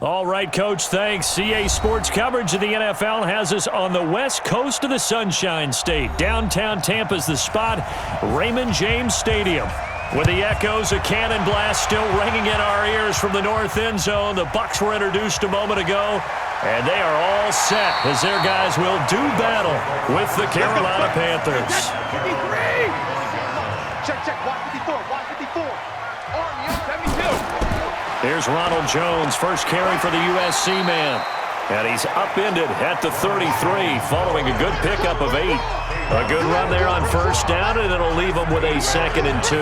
All right, Coach, thanks. CA Sports coverage of the NFL has us on the west coast of the Sunshine State. Downtown Tampa's the spot, Raymond James Stadium. With the echoes of cannon blast still ringing in our ears from the north end zone, the Bucs were introduced a moment ago, and they are all set as their guys will do battle with the Carolina Panthers. Check, watch 54, watch 54. Army up, 72. Here's Ronald Jones, first carry for the USC man. And he's upended at the 33 following a good pickup of 8. A good run there on first down, and it'll leave him with a 2nd and 2.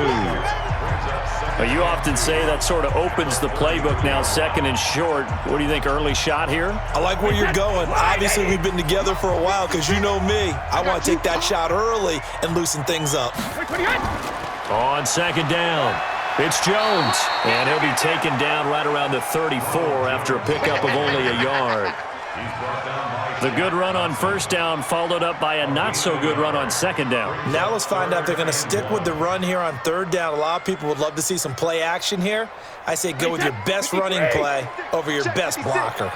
Now, you often say that sort of opens the playbook now, 2nd and short. What do you think, early shot here? I like where you're going. Obviously, we've been together for a while because you know me. I want to take that shot early and loosen things up. On 2nd down, it's Jones, and he'll be taken down right around the 34 after a pickup of only a yard. The good run on first down followed up by a not-so-good run on 2nd down. Now let's find out if they're going to stick with the run here on 3rd down. A lot of people would love to see some play action here. I say go with your best running play over your best blocker.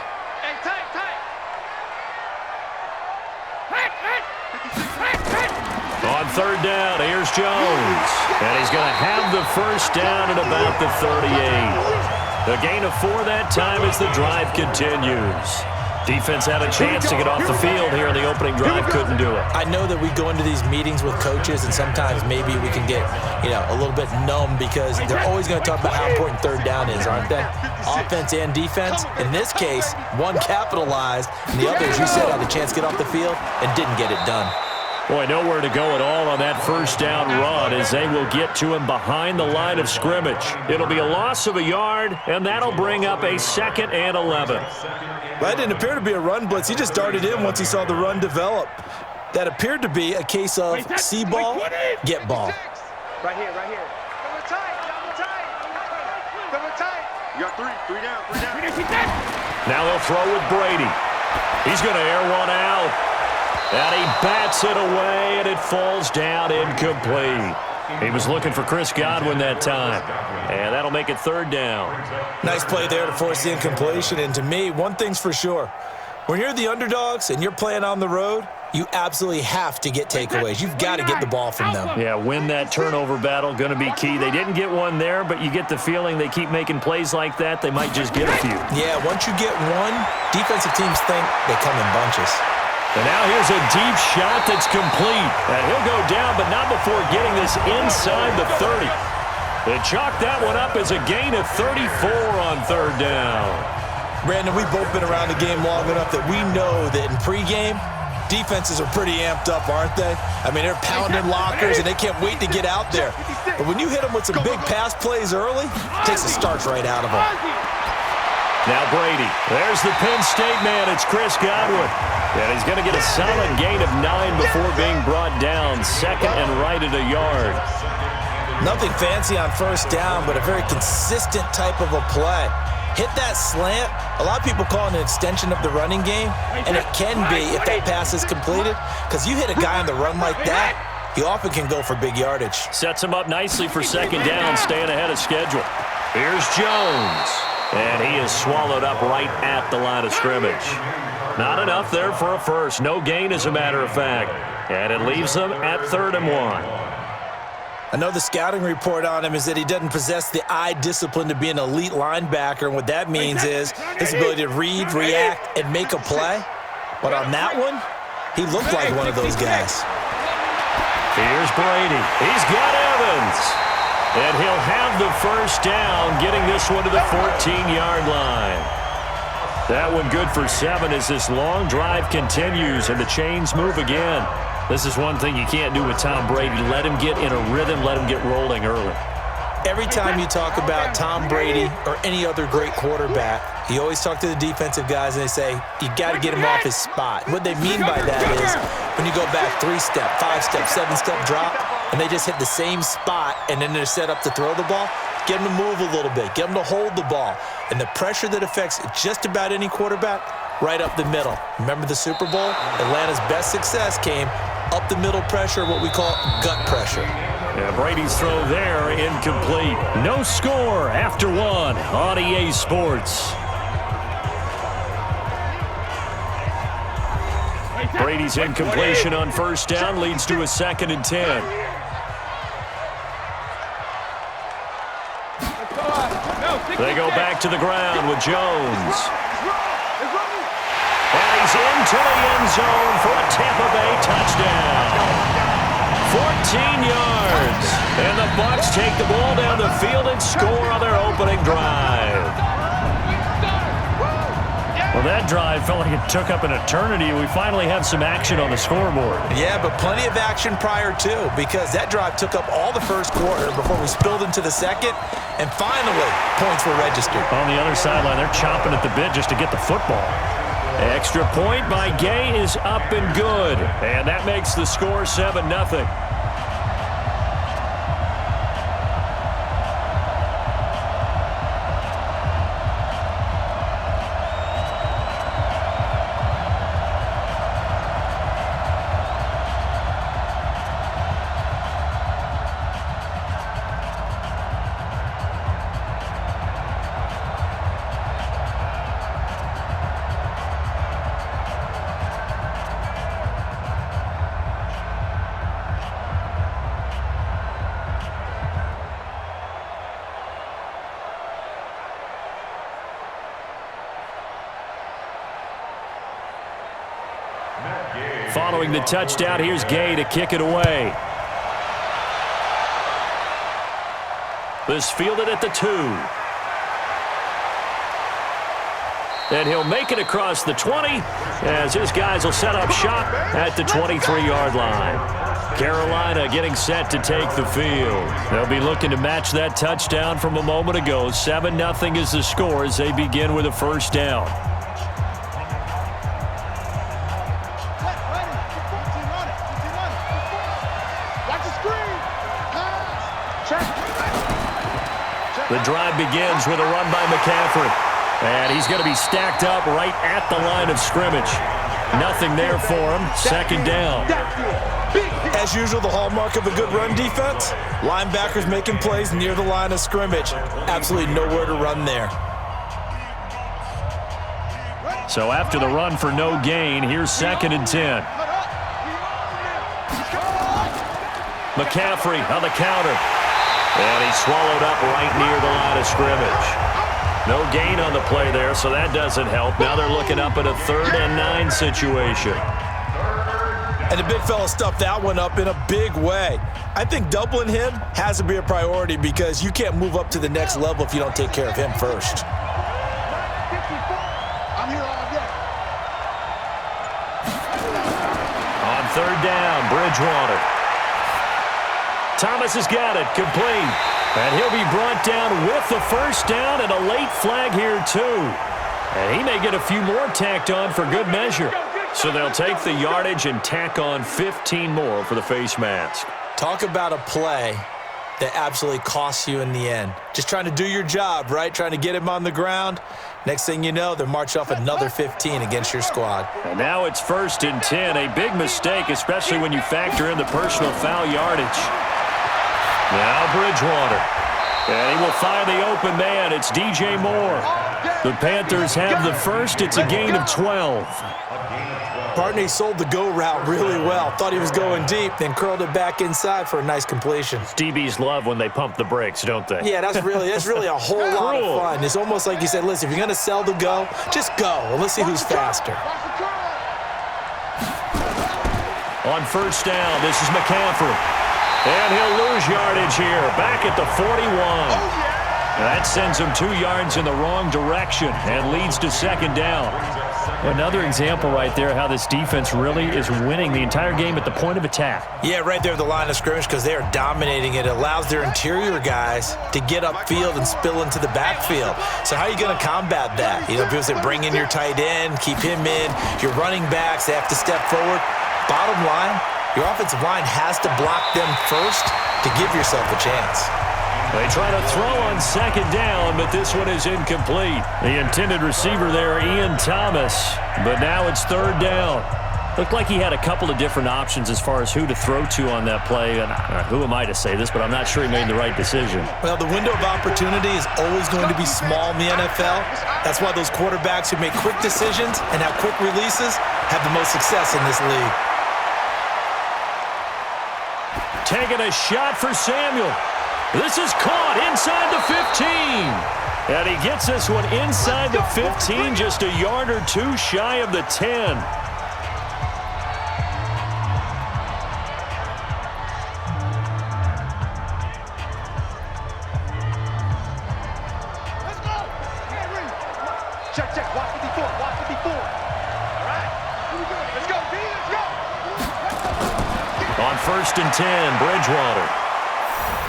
On 3rd down, here's Jones. And he's going to have the first down at about the 38. The gain of 4 that time as the drive continues. Defense had a chance to get off the field here in the opening drive, couldn't do it. I know that we go into these meetings with coaches, and sometimes maybe we can get, a little bit numb because they're always going to talk about how important 3rd down is, aren't they? Offense and defense. In this case, one capitalized, and the other, as you said, had a chance to get off the field and didn't get it done. Boy, nowhere to go at all on that first down run as they will get to him behind the line of scrimmage. It'll be a loss of a yard, and that'll bring up a 2nd and 11. That didn't appear to be a run blitz. He just darted in once he saw the run develop. That appeared to be a case of see ball, get ball. Right here. Double tight. You got 3 down. Now they'll throw with Brady. He's going to air one out. And he bats it away, and it falls down incomplete. He was looking for Chris Godwin that time. And that'll make it 3rd down. Nice play there to force the incompletion. And to me, one thing's for sure. When you're the underdogs and you're playing on the road, you absolutely have to get takeaways. You've got to get the ball from them. Yeah, win that turnover battle, going to be key. They didn't get one there, but you get the feeling they keep making plays like that, they might just get a few. Yeah, once you get one, defensive teams think they come in bunches. And now here's a deep shot that's complete. And he'll go down, but not before getting this inside the 30. They chalked that one up as a gain of 34 on 3rd down. Brandon, we've both been around the game long enough that we know that in pregame, defenses are pretty amped up, aren't they? I mean, they're pounding lockers, and they can't wait to get out there. But when you hit them with some big pass plays early, it takes the starch right out of them. Now Brady. There's the Penn State man. It's Chris Godwin. And he's going to get a solid gain of 9 before being brought down. 2nd and right at a yard. Nothing fancy on first down, but a very consistent type of a play. Hit that slant. A lot of people call it an extension of the running game, and it can be if that pass is completed, because you hit a guy on the run like that, he often can go for big yardage. Sets him up nicely for 2nd down, staying ahead of schedule. Here's Jones. And he is swallowed up right at the line of scrimmage. Not enough there for a first. No gain, as a matter of fact. And it leaves them at 3rd and 1. I know the scouting report on him is that he doesn't possess the eye discipline to be an elite linebacker. And what that means is his ability to read, react, and make a play. But on that one, he looked like one of those guys. Here's Brady. He's got Evans. And he'll have the first down, getting this one to the 14-yard line. That one good for 7 as this long drive continues and the chains move again. This is one thing you can't do with Tom Brady. Let him get in a rhythm, let him get rolling early. Every time you talk about Tom Brady or any other great quarterback, you always talk to the defensive guys and they say, you got to get him off his spot. What they mean by that is when you go back 3-step, 5-step, 7-step drop, and they just hit the same spot and then they're set up to throw the ball, get them to move a little bit, get them to hold the ball. And the pressure that affects just about any quarterback, right up the middle. Remember the Super Bowl? Atlanta's best success came up the middle pressure, what we call gut pressure. Yeah, Brady's throw there, incomplete. No score after 1 on EA Sports. Brady's incompletion on first down leads to a 2nd and 10. They go back to the ground with Jones. And he's into the end zone for a Tampa Bay touchdown. 14 yards. And the Bucs take the ball down the field and score on their opening drive. Well, that drive felt like it took up an eternity. We finally have some action on the scoreboard. Yeah, but plenty of action prior to, because that drive took up all the first quarter before we spilled into the second, and finally, points were registered. On the other sideline, they're chomping at the bit just to get the football. Extra point by Gay is up and good, and that makes the score 7-0. Following the touchdown, here's Gay to kick it away. This fielded at the 2. And he'll make it across the 20 as his guys will set up shop at the 23-yard line. Carolina getting set to take the field. They'll be looking to match that touchdown from a moment ago. 7-0 is the score as they begin with a first down. The drive begins with a run by McCaffrey. And he's going to be stacked up right at the line of scrimmage. Nothing there for him. 2nd down. As usual, the hallmark of a good run defense, linebackers making plays near the line of scrimmage. Absolutely nowhere to run there. So after the run for no gain, here's 2nd and 10. McCaffrey on the counter. And he's swallowed up right near the line of scrimmage. No gain on the play there, so that doesn't help. Now they're looking up at a 3rd and 9 situation. And the big fella stuffed that one up in a big way. I think doubling him has to be a priority because you can't move up to the next level if you don't take care of him first. On 3rd down, Bridgewater. Thomas has got it, complete. And he'll be brought down with the first down and a late flag here too. And he may get a few more tacked on for good measure. So they'll take the yardage and tack on 15 more for the face mask. Talk about a play that absolutely costs you in the end. Just trying to do your job, right? Trying to get him on the ground. Next thing you know, they're marching off another 15 against your squad. And now it's 1st and 10. A big mistake, especially when you factor in the personal foul yardage. Now Bridgewater. And he will find the open man. It's DJ Moore. The Panthers have the first. It's a gain of 12. Partney sold the go route really well. Thought he was going deep, then curled it back inside for a nice completion. DBs love when they pump the brakes, don't they? Yeah, that's really a whole lot of fun. It's almost like you said, listen, if you're going to sell the go, just go, and let's see who's faster. On first down, this is McCaffrey. And he'll lose yardage here, back at the 41. That sends him 2 yards in the wrong direction and leads to 2nd down. Another example right there how this defense really is winning the entire game at the point of attack. Yeah, right there at the line of scrimmage because they are dominating it. It allows their interior guys to get upfield and spill into the backfield. So how are you going to combat that? You know, people say bring in your tight end, keep him in. Your running backs, they have to step forward. Bottom line, your offensive line has to block them first to give yourself a chance. They try to throw on 2nd down, but this one is incomplete. The intended receiver there, Ian Thomas. But now it's 3rd down. Looked like he had a couple of different options as far as who to throw to on that play. And who am I to say this, but I'm not sure he made the right decision. Well, the window of opportunity is always going to be small in the NFL. That's why those quarterbacks who make quick decisions and have quick releases have the most success in this league. Taking a shot for Samuel. This is caught inside the 15. And he gets this one inside the 15, just a yard or two shy of the 10. Check. Watch 54. Watch 54. All right. Here we go. Let's go, D. Let's go. On 1st and 10, Bridgewater.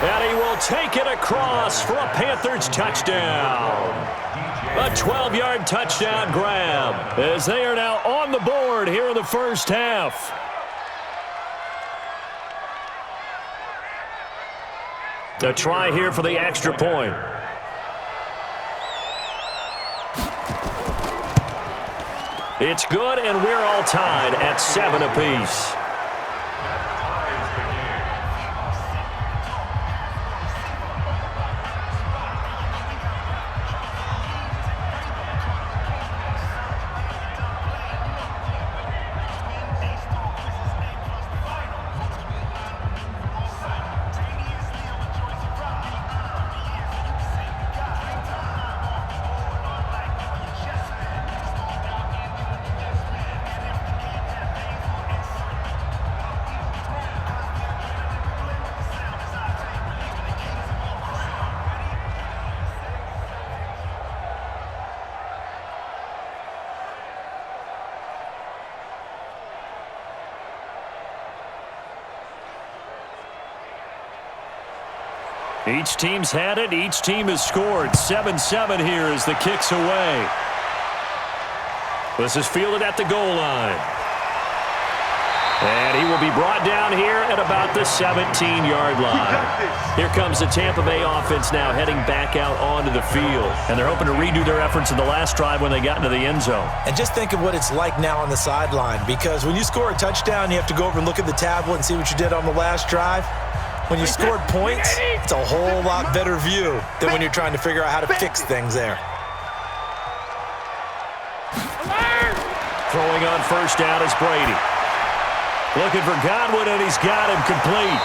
And he will take it across for a Panthers touchdown. A 12-yard touchdown grab as they are now on the board here in the first half. A try here for the extra point. It's good, and we're all tied at 7 apiece. Each team's had it. Each team has scored. 7-7 here as the kick's away. This is fielded at the goal line. And he will be brought down here at about the 17-yard line. Here comes the Tampa Bay offense now heading back out onto the field. And they're hoping to redo their efforts in the last drive when they got into the end zone. And just think of what it's like now on the sideline, because when you score a touchdown, you have to go over and look at the tablet and see what you did on the last drive. When you scored points, it's a whole lot better view than when you're trying to figure out how to fix things there. Throwing on first down is Brady. Looking for Godwin, and he's got him complete.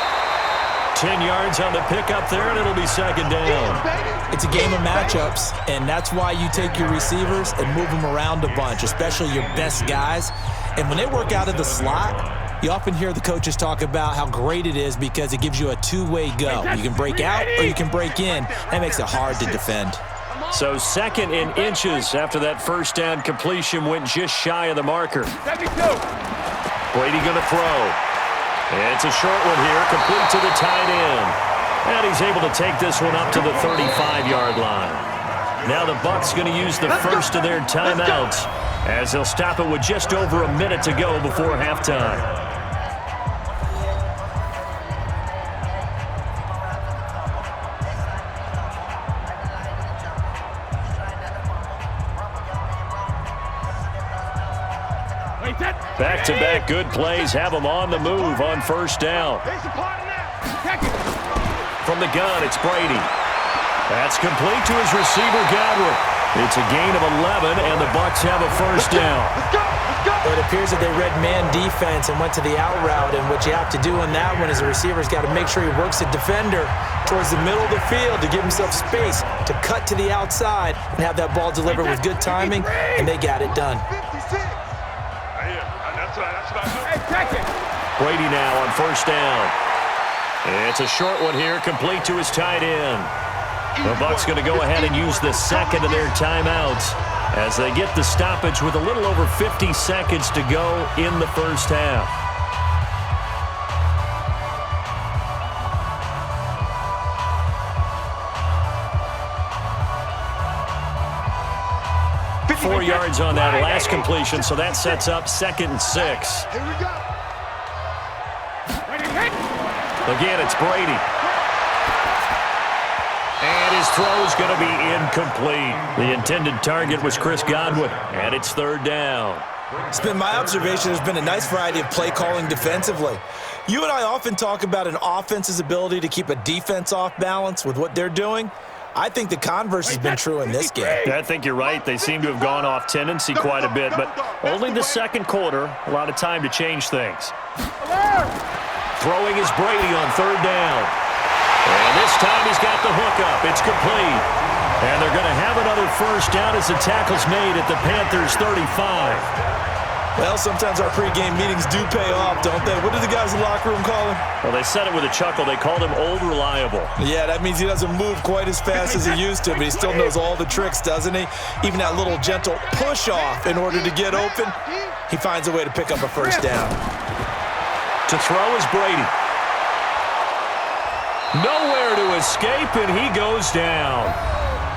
10 yards on the pickup there, and it'll be second down. It's a game of matchups, and that's why you take your receivers and move them around a bunch, especially your best guys. And when they work out of the slot, you often hear the coaches talk about how great it is because it gives you a two-way go. You can break out or you can break in. That makes it hard to defend. So 2nd and inches after that first down completion went just shy of the marker. Brady going to throw. It's a short one here, complete to the tight end. And he's able to take this one up to the 35-yard line. Now the Bucs going to use the first of their timeouts as they'll stop it with just over a minute to go before halftime. Back-to-back good plays have them on the move on first down. From the gun, it's Brady. That's complete to his receiver, Godwin. It's a gain of 11, and the Bucs have a first down. It appears that they read man defense and went to the out route, and what you have to do on that one is the receiver's got to make sure he works the defender towards the middle of the field to give himself space to cut to the outside and have that ball delivered with good timing, and they got it done. Brady now on first down. It's a short one here, complete to his tight end. The Bucs going to go ahead and use the second of their timeouts as they get the stoppage with a little over 50 seconds to go in the first half. Four yards on that last completion, so that sets up 2nd and 6. Here we go. Again, it's Brady. And his throw is going to be incomplete. The intended target was Chris Godwin, and it's 3rd down. It's been my observation there's been a nice variety of play calling defensively. You and I often talk about an offense's ability to keep a defense off balance with what they're doing. I think the converse has been true in this game. Yeah, I think you're right. They seem to have gone off tendency quite a bit, but only the second quarter, a lot of time to change things. Throwing is Brady on third down. And this time he's got the hook up. It's complete. And they're going to have another first down as the tackle's made at the Panthers' 35. Well, sometimes our pregame meetings do pay off, don't they? What do the guys in the locker room call him? Well, they said it with a chuckle. They called him Old Reliable. Yeah, that means he doesn't move quite as fast as he used to, but he still knows all the tricks, doesn't he? Even that little gentle push-off in order to get open, he finds a way to pick up a first down. To throw is Brady. Nowhere to escape, and he goes down.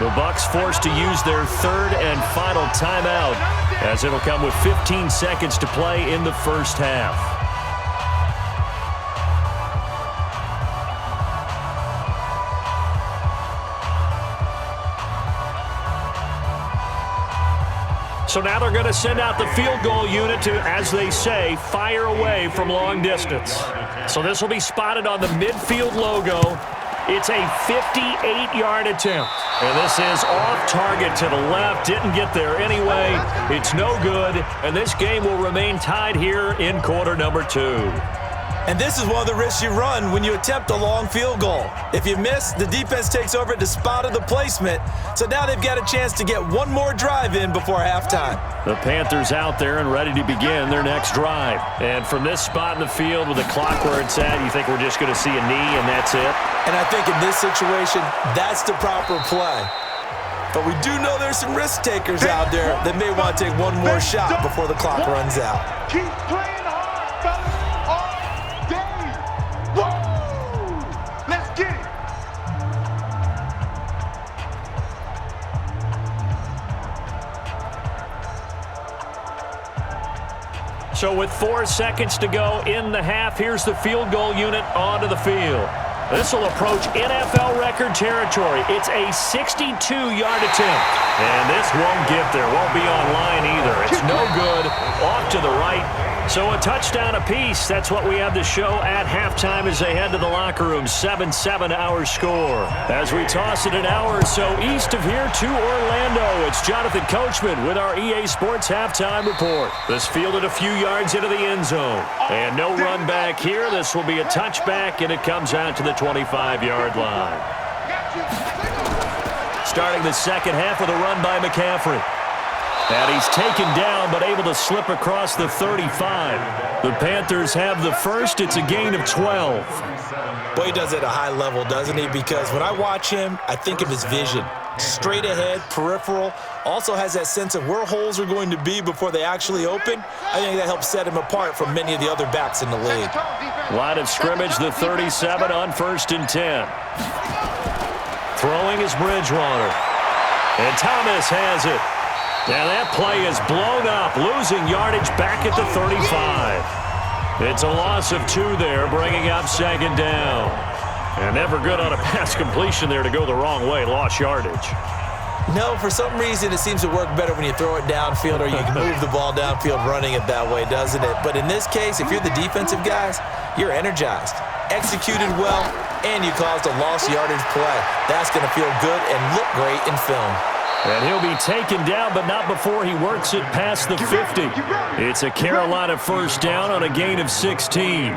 The Bucs forced to use their third and final timeout, as it'll come with 15 seconds to play in the first half. So now they're going to send out the field goal unit to, as they say, fire away from long distance. So this will be spotted on the midfield logo. It's a 58-yard attempt. And this is off target to the left. Didn't get there anyway. It's no good. And this game will remain tied here in quarter number 2. And this is one of the risks you run when you attempt a long field goal. If you miss, the defense takes over at the spot of the placement. So now they've got a chance to get one more drive in before halftime. The Panthers out there and ready to begin their next drive. And from this spot in the field with the clock where it's at, you think we're just going to see a knee and that's it? And I think in this situation, that's the proper play. But we do know there's some risk takers out there that may want to take one more shot before the clock runs out. Keep playing hard, fellas. All day. Woo! Let's get it. So with 4 seconds to go in the half, here's the field goal unit onto the field. This will approach NFL record territory. It's a 62-yard attempt. And this won't get there. Won't be on line either. It's no good. Off to the right. So a touchdown apiece. That's what we have to show at halftime as they head to the locker room. 7-7 our score. As we toss it an hour or so east of here to Orlando, it's Jonathan Coachman with our EA Sports halftime report. This fielded a few yards into the end zone. And no run back here. This will be a touchback, and it comes out to the 25-yard line. Starting the second half with a run by McCaffrey. And he's taken down but able to slip across the 35. The Panthers have the first. It's a gain of 12. Boy, he does it at a high level, doesn't he? Because when I watch him, I think of his vision. Straight ahead, peripheral. Also has that sense of where holes are going to be before they actually open. I think that helps set him apart from many of the other backs in the league. Line of scrimmage, the 37 on 1st and 10. Throwing is Bridgewater. And Thomas has it. And that play is blown up, losing yardage back at the 35. It's a loss of 2 there, bringing up second down. And never good on a pass completion there to go the wrong way, lost yardage. No, for some reason it seems to work better when you throw it downfield or you can move the ball downfield running it that way, doesn't it? But in this case, if you're the defensive guys, you're energized, executed well, and you caused a lost yardage play. That's going to feel good and look great in film. And he'll be taken down, but not before he works it past the 50. It's a Carolina first down on a gain of 16.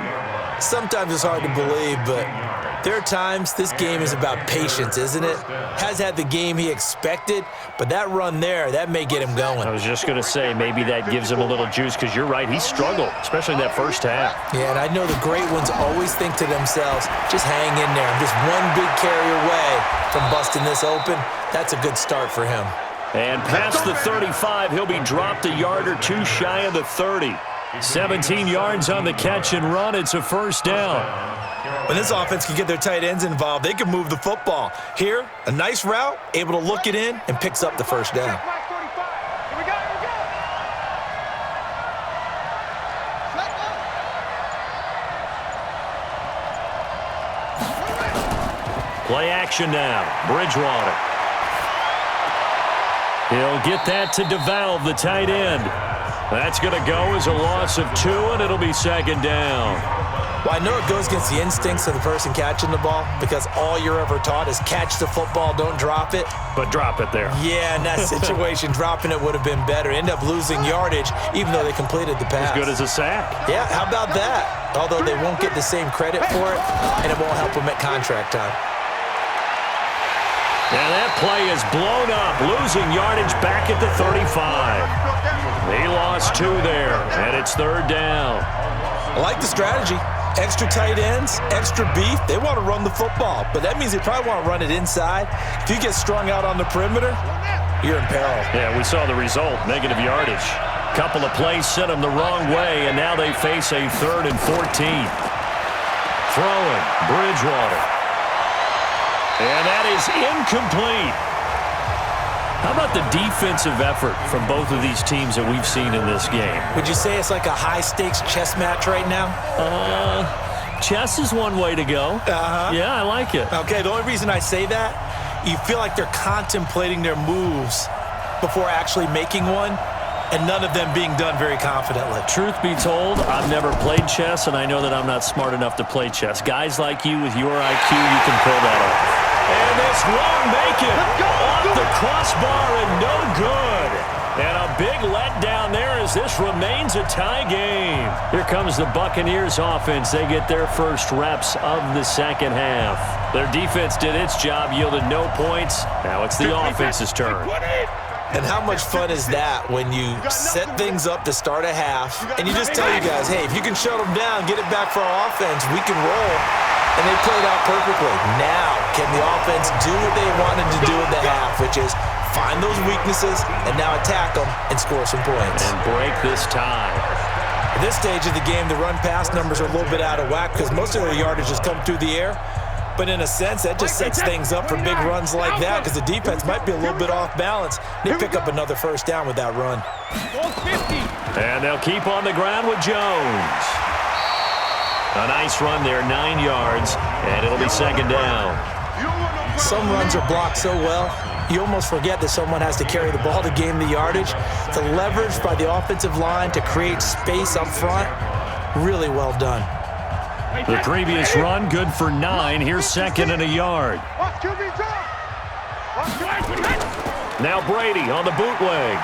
Sometimes it's hard to believe, but there are times this game is about patience, isn't it? Has had the game he expected, but that run there, that may get him going. I was just going to say, maybe that gives him a little juice, because you're right, he struggled, especially in that first half. Yeah, and I know the great ones always think to themselves, just hang in there. I'm just one big carry away from busting this open. That's a good start for him. And past the 35, he'll be dropped a yard or 2 shy of the 30. 17 yards on the catch and run. It's a first down. When this offense can get their tight ends involved, they can move the football. Here, a nice route, able to look it in, and picks up the first down. Play action now. Bridgewater. He'll get that to DeValve, the tight end. That's going to go as a loss of 2, and it'll be second down. Well, I know it goes against the instincts of the person catching the ball because all you're ever taught is catch the football, don't drop it. But drop it there. Yeah, in that situation, dropping it would have been better. End up losing yardage, even though they completed the pass. As good as a sack. Yeah, how about that? Although they won't get the same credit for it, and it won't help them at contract time. And that play is blown up, losing yardage back at the 35. He lost 2 there, and it's third down. I like the strategy. Extra tight ends, extra beef. They want to run the football, but that means they probably want to run it inside. If you get strung out on the perimeter, you're in peril. Yeah, we saw the result, negative yardage. Couple of plays sent them the wrong way, and now they face a 3rd and 14. Throwing, Bridgewater. And that is incomplete. How about the defensive effort from both of these teams that we've seen in this game? Would you say it's like a high-stakes chess match right now? Chess is one way to go. Yeah, I like it. Okay, the only reason I say that, you feel like they're contemplating their moves before actually making one, and none of them being done very confidently. Truth be told, I've never played chess, and I know that I'm not smart enough to play chess. Guys like you with your IQ, you can pull that off. And this won't make it. Off the crossbar and no good. And a big letdown there as this remains a tie game. Here comes the Buccaneers offense. They get their first reps of the second half. Their defense did its job, yielded no points. Now it's the offense's turn. And how much fun is that when you set things up to start a half and you just tell you guys, hey, if you can shut them down, get it back for our offense, we can roll. And they played out perfectly. Now, can the offense do what they wanted to do in the half, which is find those weaknesses and now attack them and score some points. And break this tie. At this stage of the game, the run-pass numbers are a little bit out of whack because most of their yardage has come through the air. But in a sense, that just sets things up for big runs like that because the defense might be a little bit off balance. They pick up another first down with that run. And they'll keep on the ground with Jones. A nice run there, 9 yards, and it'll be second down. Some runs are blocked so well, you almost forget that someone has to carry the ball to gain the yardage. The leverage by the offensive line to create space up front, really well done. The previous run, good for 9. Here's 2nd and a yard. Now Brady on the bootleg.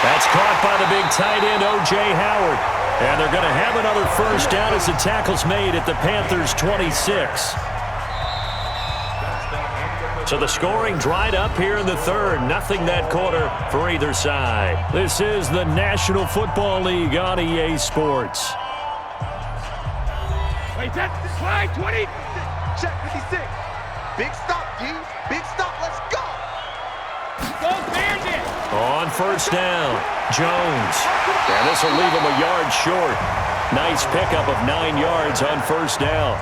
That's caught by the big tight end, O.J. Howard. And they're going to have another first down as the tackle's made at the Panthers' 26. So the scoring dried up here in the third. Nothing that quarter for either side. This is the National Football League on EA Sports. Wait, that's slide 20. Check 56. Big stop, G. Big stop. Let's go. Go Bears it. On first down, Jones. And this will leave him a yard short. Nice pickup of 9 yards on first down.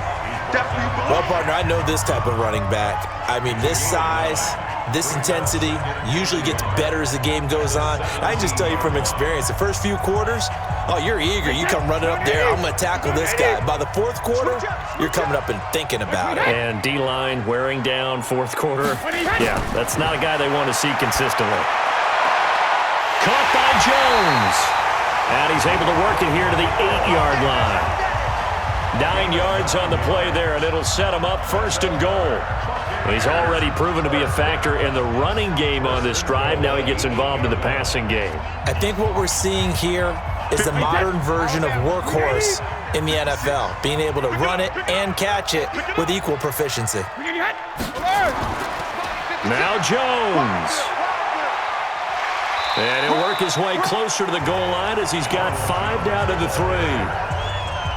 Well, partner, I know this type of running back. I mean, this size, this intensity usually gets better as the game goes on. I can just tell you from experience, the first few quarters, oh, you're eager. You come running up there, I'm going to tackle this guy. By the fourth quarter, you're coming up and thinking about it. And D-line wearing down fourth quarter. Yeah, that's not a guy they want to see consistently. Caught by Jones. And he's able to work it here to the 8-yard line. 9 yards on the play there, and it'll set him up first and goal. He's already proven to be a factor in the running game on this drive. Now he gets involved in the passing game. I think what we're seeing here is the modern version of workhorse in the NFL, being able to run it and catch it with equal proficiency. Now Jones. And he'll work his way closer to the goal line as he's got 5 down to the 3.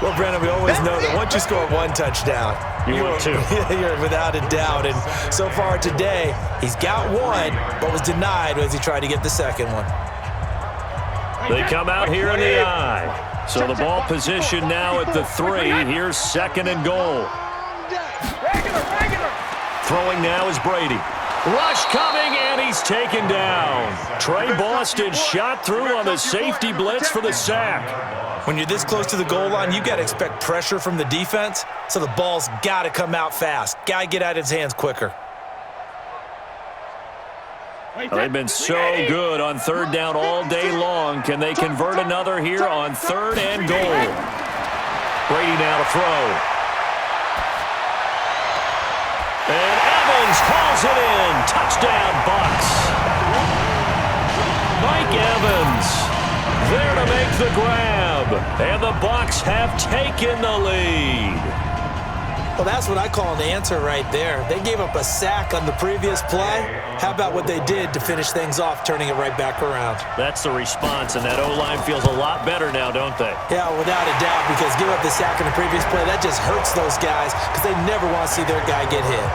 Well, Brandon, we always know that once you score one touchdown, you're 2. You're without a doubt. And so far today, he's got one, but was denied as he tried to get the second one. They come out here in the I. So the ball position now at the 3. Here's 2nd and goal. Throwing now is Brady. Rush coming, and he's taken down. Trey Boston shot through on the safety blitz for the sack. When you're this close to the goal line, you got to expect pressure from the defense, so the ball's got to come out fast. Got to get out of his hands quicker. They've been so good on third down all day long. Can they convert another here on third and goal? Brady now to throw. And Evans hauls it in. Touchdown, Bucs. Mike Evans there to make the grab. And the Bucs have taken the lead. Well, that's what I call an answer right there. They gave up a sack on the previous play. How about what they did to finish things off, turning it right back around? That's the response, and that O-line feels a lot better now, don't they? Yeah, without a doubt, because give up the sack on the previous play, that just hurts those guys because they never want to see their guy get hit.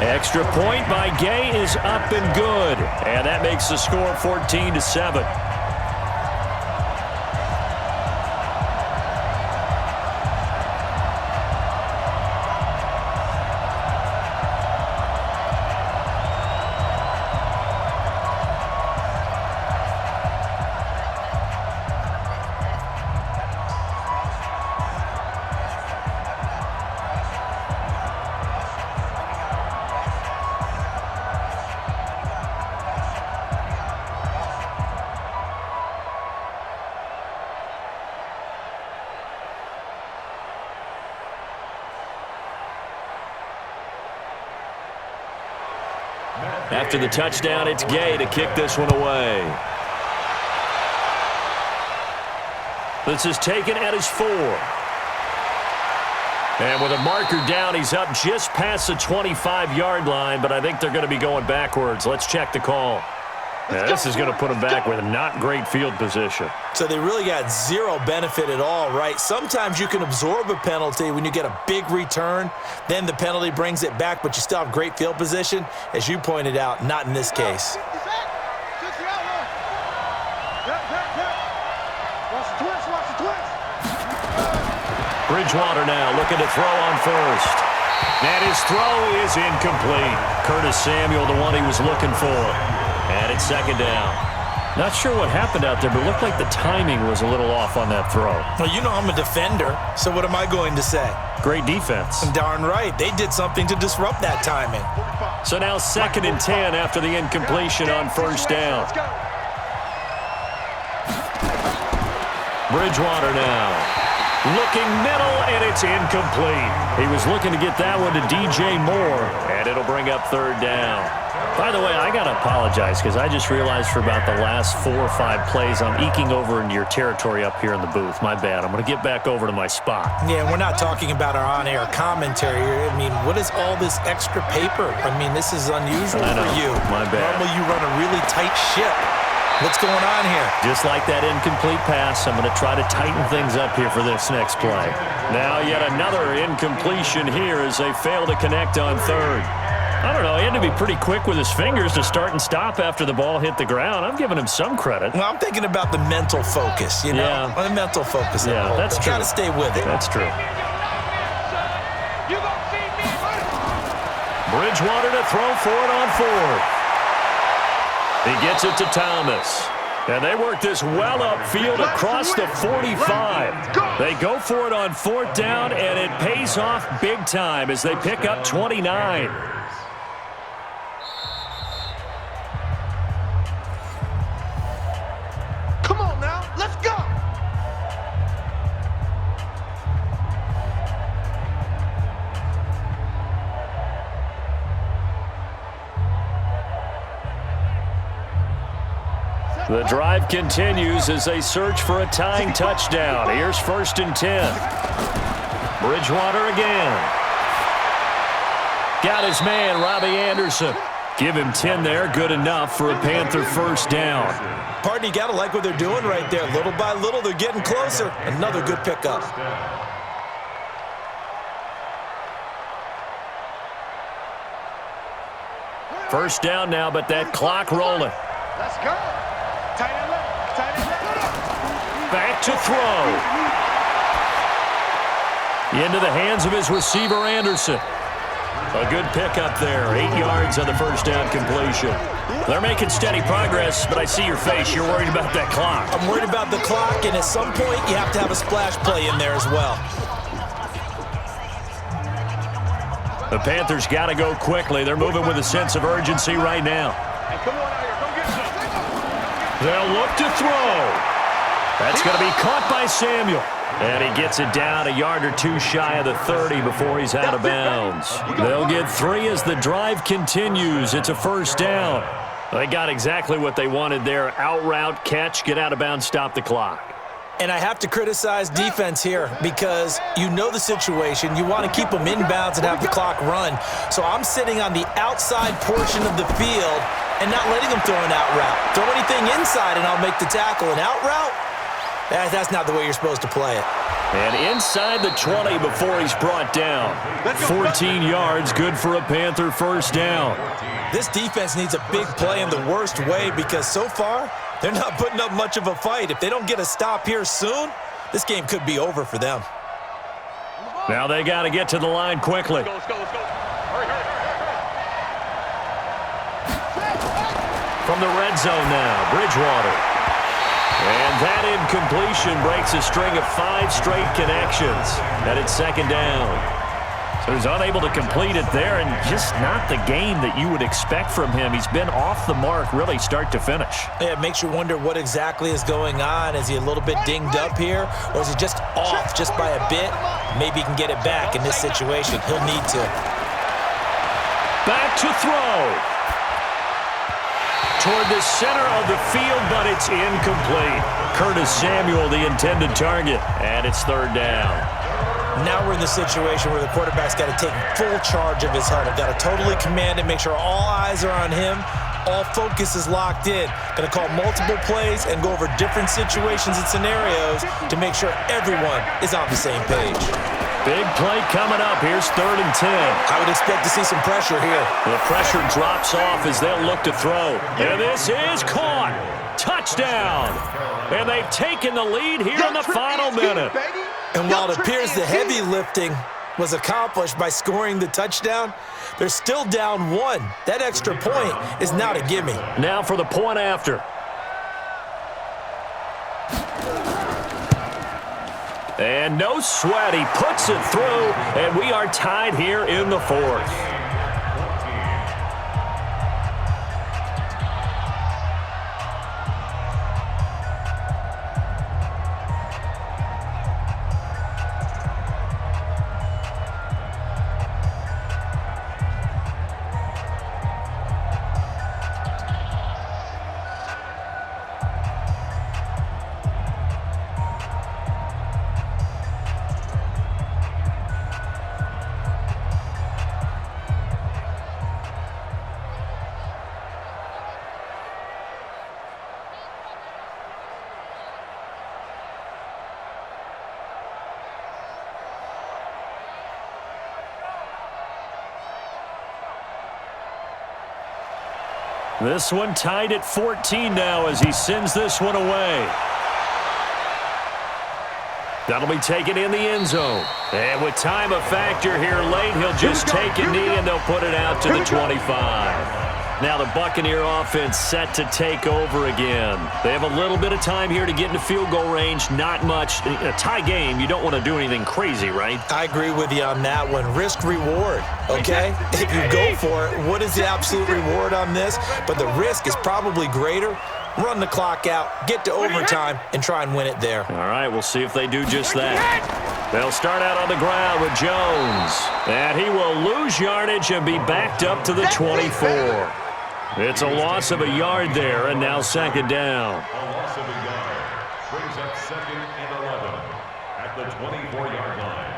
Extra point by Gay is up and good, and that makes the score 14-7. After the touchdown, it's Gay to kick this one away. This is taken at his 4. And with a marker down, he's up just past the 25-yard line, but I think they're going to be going backwards. Let's check the call. Yeah, this is going to put them back with not great field position. So they really got zero benefit at all, right? Sometimes you can absorb a penalty when you get a big return. Then the penalty brings it back, but you still have great field position. As you pointed out, not in this case. Bridgewater now looking to throw on first. And his throw is incomplete. Curtis Samuel, the one he was looking for. And it's second down. Not sure what happened out there, but it looked like the timing was a little off on that throw. Well, you know I'm a defender, so what am I going to say? Great defense. Darn right. They did something to disrupt that timing. So now 2nd and 10 after the incompletion on first down. Bridgewater now. Looking middle, and it's incomplete. He was looking to get that one to DJ Moore, and it'll bring up third down. By the way, I got to apologize because I just realized for about the last 4 or 5 plays, I'm eking over into your territory up here in the booth. My bad. I'm going to get back over to my spot. Yeah, we're not talking about our on-air commentary. I mean, what is all this extra paper? I mean, this is unusual for you. My bad. Normally you run a really tight ship. What's going on here? Just like that incomplete pass, I'm going to try to tighten things up here for this next play. Now yet another incompletion here as they fail to connect on third. I don't know. He had to be pretty quick with his fingers to start and stop after the ball hit the ground. I'm giving him some credit. Well, I'm thinking about the mental focus, you know? Yeah. The mental focus. Yeah, that's true. Got to stay with it. That's true. Bridgewater to throw for it on 4th. He gets it to Thomas. And they work this well upfield across the 45. They go for it on 4th down, and it pays off big time as they pick up 29. Come on now, let's go. The drive continues as they search for a tying touchdown. Here's 1st and 10. Bridgewater again. Got his man, Robbie Anderson. Give him 10 there. Good enough for a Panther first down. Pardon, you got to like what they're doing right there. Little by little, they're getting closer. Another good pickup. First down now, but that clock rolling. Let's go. Tight end left. Tight end left. Back to throw. Into the hands of his receiver, Anderson. A good pickup there. 8 yards on the first down completion. They're making steady progress, but I see your face. You're worried about that clock. I'm worried about the clock, and at some point, you have to have a splash play in there as well. The Panthers got to go quickly. They're moving with a sense of urgency right now. Hey, come on out here. They'll look to throw. That's going to be caught by Samuel. And he gets it down a yard or two shy of the 30 before he's out of bounds. They'll get 3 as the drive continues. It's a first down. They got exactly what they wanted there. Out route, catch, get out of bounds, stop the clock. And I have to criticize defense here because you know the situation. You want to keep them inbounds and have the clock run. So I'm sitting on the outside portion of the field and not letting them throw an out route. Throw anything inside and I'll make the tackle. An out route? That's not the way you're supposed to play it. And inside the 20 before he's brought down. 14 yards, good for a Panther first down. This defense needs a big play in the worst way because so far, they're not putting up much of a fight. If they don't get a stop here soon, this game could be over for them. Now they got to get to the line quickly. Let's go. Hurry. From the red zone now, Bridgewater. And that incompletion breaks a string of 5 straight connections. And it's second down. So he's unable to complete it there, and just not the game that you would expect from him. He's been off the mark really start to finish. Yeah, it makes you wonder what exactly is going on. Is he a little bit dinged up here, or is he just off just by a bit? Maybe he can get it back in this situation. He'll need to. Back to throw. Toward the center of the field, but it's incomplete. Curtis Samuel, the intended target, and it's third down. Now we're in the situation where the quarterback's got to take full charge of his huddle. Got to totally command it, make sure all eyes are on him. All focus is locked in. Going to call multiple plays and go over different situations and scenarios to make sure everyone is on the same page. Big play coming up. Here's 3rd and 10. I would expect to see some pressure here. The pressure drops off as they'll look to throw. And this is caught. Touchdown. And they've taken the lead here in the final minute. And while it appears the heavy lifting was accomplished by scoring the touchdown, they're still down 1. That extra point is not a gimme. Now for the point after. And no sweat, he puts it through, and we are tied here in the 4th. This one tied at 14 now as he sends this one away. That'll be taken in the end zone. And with time a factor here late, he'll just take a knee and they'll put it out to the 25. Now the Buccaneer offense set to take over again. They have a little bit of time here to get into field goal range. Not much. A tie game, you don't want to do anything crazy, right? I agree with you on that one. Risk reward, okay? If you go for it, what is the absolute reward on this? But the risk is probably greater. Run the clock out, get to overtime, and try and win it there. All right, we'll see if they do just that. They'll start out on the ground with Jones. And he will lose yardage and be backed up to the 24. It's a loss of a yard there, and now second down. A loss of a yard brings up 2nd and 11 at the 24-yard line.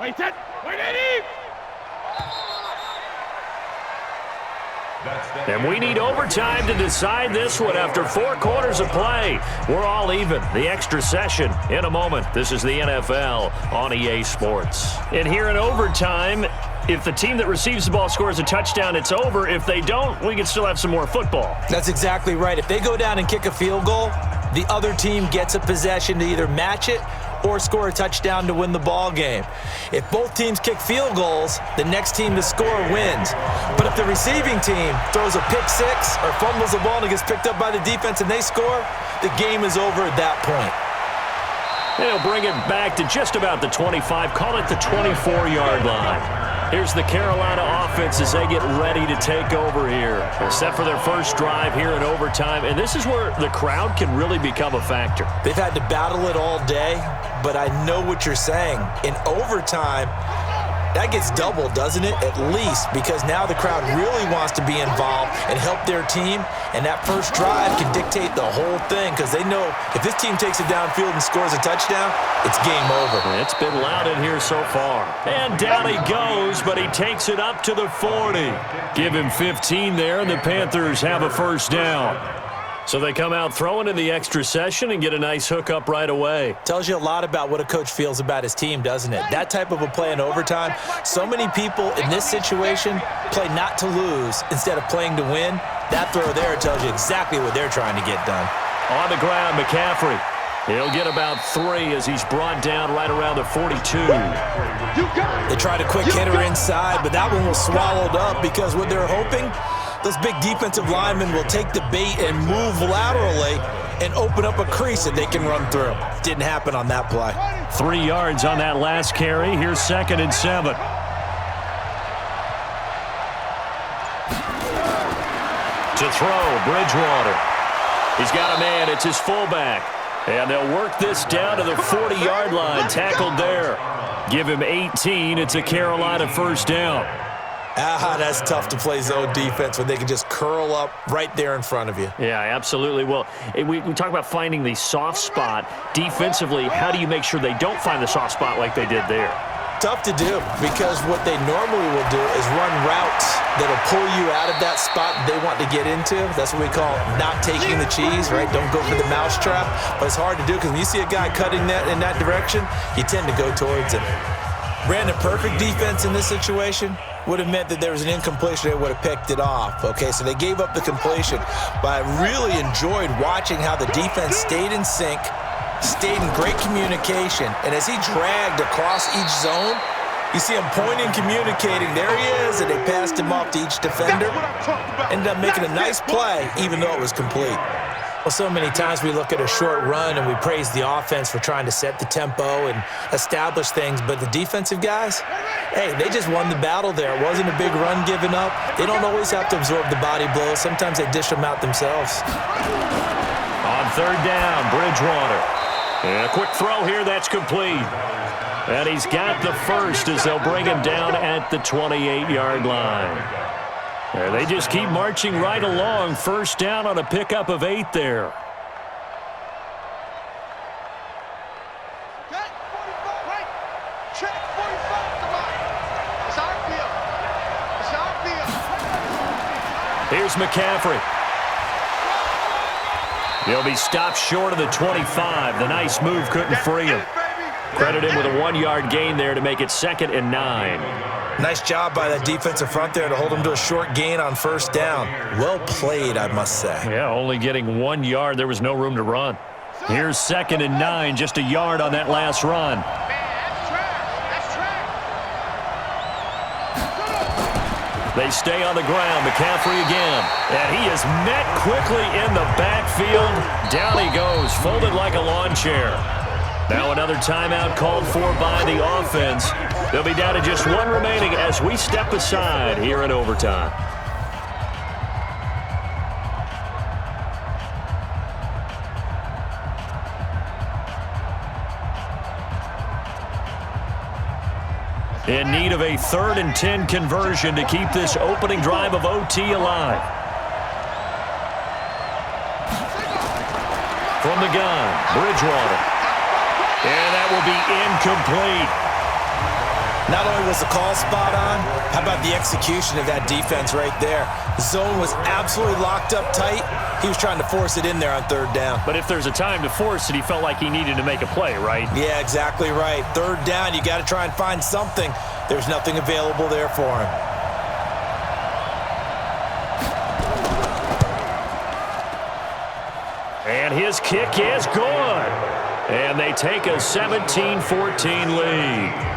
Wait, Eddie! And we need overtime to decide this one after 4 quarters of play. We're all even. The extra session in a moment. This is the NFL on EA Sports. And here in overtime, if the team that receives the ball scores a touchdown, it's over. If they don't, we can still have some more football. That's exactly right. If they go down and kick a field goal, the other team gets a possession to either match it or score a touchdown to win the ball game. If both teams kick field goals, the next team to score wins. But if the receiving team throws a pick six or fumbles the ball and it gets picked up by the defense and they score, the game is over at that point. They'll bring it back to just about the 25, call it the 24-yard line. Here's the Carolina offense as they get ready to take over here. They're set for their first drive here in overtime, and this is where the crowd can really become a factor. They've had to battle it all day, but I know what you're saying. In overtime, that gets doubled, doesn't it? At least, because now the crowd really wants to be involved and help their team, and that first drive can dictate the whole thing because they know if this team takes it downfield and scores a touchdown, it's game over. It's been loud in here so far. And down he goes, but he takes it up to the 40. Give him 15 there, and the Panthers have a first down. So they come out throwing in the extra session and get a nice hookup right away. Tells you a lot about what a coach feels about his team, doesn't it? That type of a play in overtime, so many people in this situation play not to lose instead of playing to win. That throw there tells you exactly what they're trying to get done. On the ground, McCaffrey. He'll get about 3 as he's brought down right around the 42. They tried a quick hitter inside, but that one was swallowed up because what they're hoping, those big defensive linemen will take the bait and move laterally and open up a crease that they can run through. Didn't happen on that play. 3 yards on that last carry. Here's 2nd and 7. To throw, Bridgewater. He's got a man. It's his fullback. And they'll work this down to the 40-yard line. Tackled there. Give him 18. It's a Carolina first down. That's tough to play zone defense when they can just curl up right there in front of you. Yeah, absolutely. Well, we talk about finding the soft spot. Defensively, how do you make sure they don't find the soft spot like they did there? Tough to do because what they normally will do is run routes that'll pull you out of that spot they want to get into. That's what we call not taking the cheese, right? Don't go for the mousetrap. But it's hard to do because when you see a guy cutting that in that direction, you tend to go towards him. Ran a perfect defense in this situation would have meant that there was an incompletion. They would have picked it off. Okay, so they gave up the completion. But I really enjoyed watching how the defense stayed in sync, stayed in great communication, and as he dragged across each zone, you see him pointing, communicating. There he is, and they passed him off to each defender. Ended up making a nice play, even though it was complete. Well, so many times we look at a short run and we praise the offense for trying to set the tempo and establish things, but the defensive guys, hey, they just won the battle there. It wasn't a big run given up. They don't always have to absorb the body blows. Sometimes they dish them out themselves. On 3rd down, Bridgewater. And a quick throw here, that's complete. And he's got the first as they'll bring him down at the 28-yard line. And they just keep marching right along. First down on a pickup of 8 there. Here's McCaffrey. He'll be stopped short of the 25. The nice move couldn't free him. Credit him with a 1-yard gain there to make it 2nd and 9. Nice job by that defensive front there to hold him to a short gain on first down. Well played, I must say. Yeah, only getting 1 yard. There was no room to run. Here's 2nd and 9, just a yard on that last run. They stay on the ground. McCaffrey again. And he is met quickly in the backfield. Down he goes, folded like a lawn chair. Now another timeout called for by the offense. They'll be down to just 1 remaining as we step aside here in overtime. In need of a 3rd and 10 conversion to keep this opening drive of OT alive. From the gun, Bridgewater. And that will be incomplete. Not only was the call spot on, how about the execution of that defense right there? The zone was absolutely locked up tight. He was trying to force it in there on 3rd down. But if there's a time to force it, he felt like he needed to make a play, right? Yeah, exactly right. 3rd down, you got to try and find something. There's nothing available there for him. And his kick is good. And they take a 17-14 lead.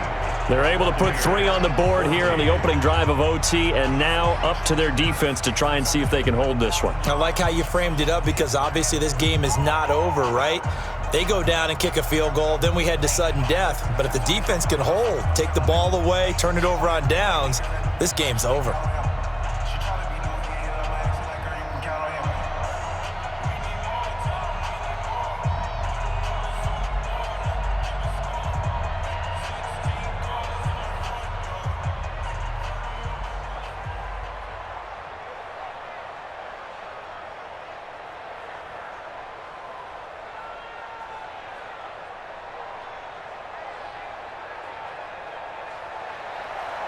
They're able to put 3 on the board here on the opening drive of OT, and now up to their defense to try and see if they can hold this one. I like how you framed it up because obviously this game is not over, right? They go down and kick a field goal, then we head to sudden death. But if the defense can hold, take the ball away, turn it over on downs, this game's over.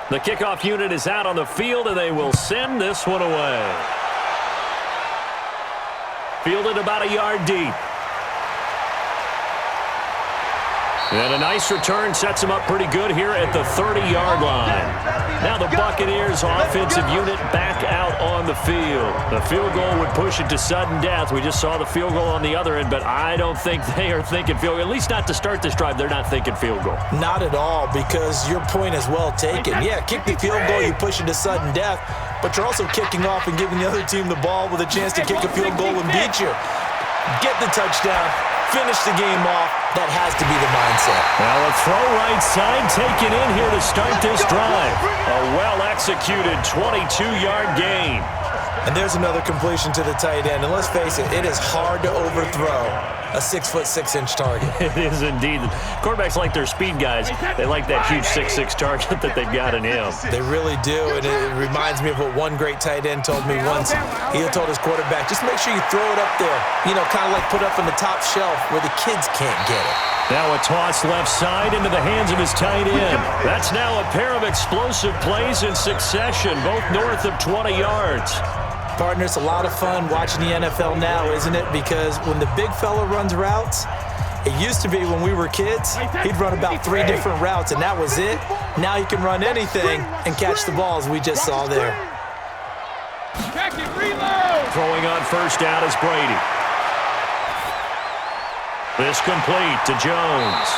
The kickoff unit is out on the field, and they will send this one away. Fielded about a yard deep. And a nice return sets him up pretty good here at the 30-yard line. Now the Buccaneers offensive unit back out on the field. The field goal would push it to sudden death. We just saw the field goal on the other end, but I don't think they are thinking field goal. At least not to start this drive. They're not thinking field goal. Not at all, because your point is well taken. Yeah, kick the field goal, you push it to sudden death, but you're also kicking off and giving the other team the ball with a chance to kick a field goal and beat you. Get the touchdown. Finish the game off. That has to be the mindset. Well, a throw right side taken in here to start this drive. A well-executed 22-yard gain. And there's another completion to the tight end. And let's face it, it is hard to overthrow a 6'6" target. It is indeed. Quarterbacks like their speed guys. They like that huge 6'6" target that they've got in him. They really do, and it reminds me of what one great tight end told me once. He told his quarterback, just make sure you throw it up there, you know, kind of like put up on the top shelf where the kids can't get it. Now a toss left side into the hands of his tight end. That's now a pair of explosive plays in succession, both north of 20 yards. Partner, it's a lot of fun watching the NFL now, isn't it? Because when the big fella runs routes, it used to be when we were kids, he'd run about 3 different routes, and that was it. Now he can run anything and catch the balls we just saw there. Throwing on first down is Brady. This complete to Jones.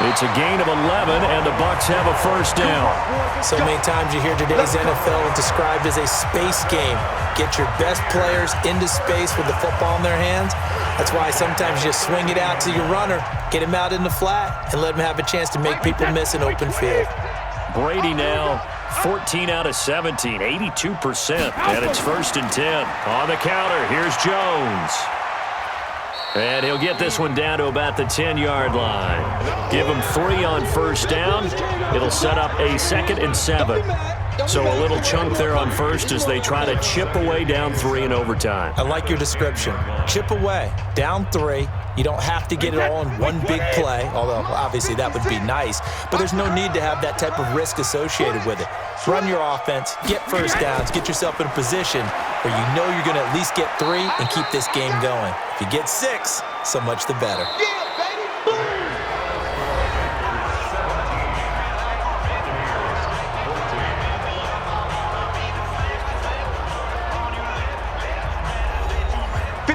It's a gain of 11, and the Bucs have a first down. So many times you hear today's NFL described as a space game. Get your best players into space with the football in their hands. That's why sometimes you just swing it out to your runner, get him out in the flat, and let him have a chance to make people miss an open field. Brady now 14 out of 17, 82%, and it's 1st and 10. On the counter, here's Jones. And he'll get this one down to about the 10-yard line. Give him 3 on first down. It'll set up a 2nd and 7. So a little chunk there on first as they try to chip away down 3 in overtime. I like your description. Chip away, down 3. You don't have to get it all in one big play, although obviously that would be nice. But there's no need to have that type of risk associated with it. Run your offense, get first downs, get yourself in a position where you know you're going to at least get 3 and keep this game going. If you get 6, so much the better.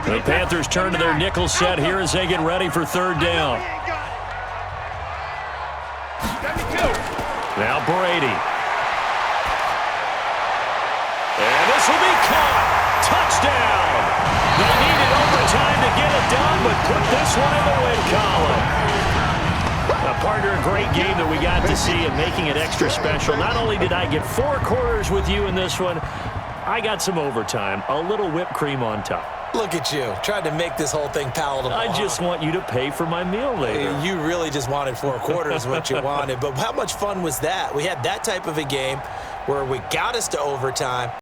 The Panthers turn to their nickel set here as they get ready for 3rd down. Now Brady. And this will be caught. Touchdown. They needed overtime to get it done, but put this one in the win column. Partner, a great game that we got to see and making it extra special. Not only did I get 4 quarters with you in this one, I got some overtime, a little whipped cream on top. Look at you, trying to make this whole thing palatable. I just want you to pay for my meal later. You really just wanted 4 quarters what you wanted. But how much fun was that? We had that type of a game where we got us to overtime.